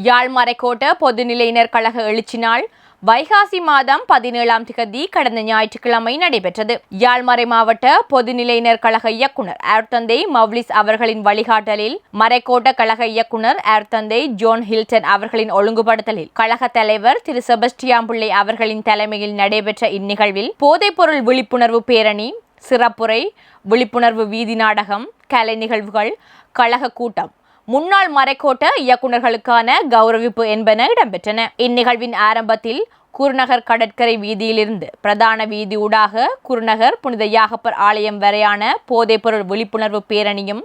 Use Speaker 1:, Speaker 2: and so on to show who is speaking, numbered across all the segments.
Speaker 1: யாழ் மறைக்கோட்ட பொதுநிலையினர் கழக எழுச்சி நாள் வைகாசி மாதம் 17ஆம் திகதி கடந்த ஞாயிற்றுக்கிழமை நடைபெற்றது. யாழ்மறை மாவட்ட பொதுநிலையினர் கழக இயக்குனர் ஏர்தந்தை மவ்லிஸ் அவர்களின் வழிகாட்டலில் மறைக்கோட்ட கழக இயக்குனர் ஏர்தந்தை ஜோன் ஹில்டன் அவர்களின் ஒழுங்குபடுத்தலில் கழக தலைவர் திரு செபஸ்டியான் பிள்ளை அவர்களின் தலைமையில் நடைபெற்ற இந்நிகழ்வில் போதைப்பொருள் விழிப்புணர்வு பேரணி, சிறப்புரை, விழிப்புணர்வு வீதி நாடகம், கலை நிகழ்வுகள், கழக கூட்டம், முன்னாள் மறைக்கோட்ட இயக்குநர்களுக்கான கௌரவிப்பு என்பன இடம்பெற்றன. இந்நிகழ்வின் ஆரம்பத்தில் குருநகர் கடற்கரை வீதியிலிருந்து பிரதான வீதி ஊடாக குருநகர் புனித யாகப்பர் ஆலயம் வரையான போதைப்பொருள் விழிப்புணர்வு பேரணியும்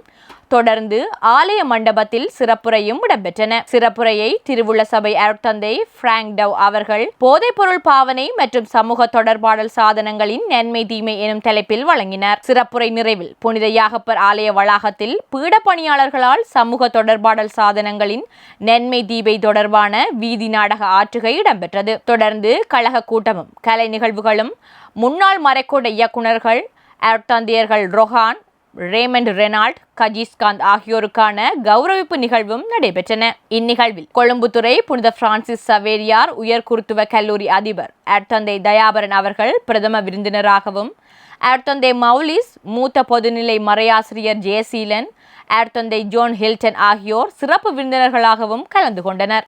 Speaker 1: தொடர்ந்து ஆலய மண்டபத்தில் சிறப்புரையும் இடம்பெற்றன. சிறப்புரையை திருவுள்ள சபை அருட்தந்தை பிராங்க் டவ் அவர்கள் போதைப்பொருள் பாவனை மற்றும் சமூக தொடர்பாடல் சாதனங்களின் நன்மை தீமை எனும் தலைப்பில் வழங்கினார். சிறப்புரை நிறைவில் புனித யாகப்பர் ஆலய வளாகத்தில் பீட பணியாளர்களால் சமூக தொடர்பாடல் சாதனங்களின் நன்மை தீமை தொடர்பான வீதி நாடக ஆற்றுகை இடம்பெற்றது. தொடர்ந்து கழக கூட்டமும் கலை நிகழ்வுகளும் முன்னாள் மறைக்கோட்ட இயக்குநர்கள் அருட்தந்தையர்கள் ரொஹான், ரேமண்ட் ரெனால்ட், கஜீஸ்காந்த் ஆகியோருக்கான கௌரவிப்பு நிகழ்வும் நடைபெற்றன. இந்நிகழ்வில் கொழும்புத்துறை புனித பிரான்சிஸ் சவேரியார் உயர் குருத்துவ கல்லூரி அதிபர் அருட்தந்தை தயாபரன் அவர்கள் பிரதம விருந்தினராகவும், அருட்தந்தை மௌலிஸ், மூத்த பொதுநிலை மறையாசிரியர் ஜெயசீலன், அருட்தந்தை ஜோன் ஹில்டன் ஆகியோர் சிறப்பு விருந்தினர்களாகவும் கலந்து கொண்டனர்.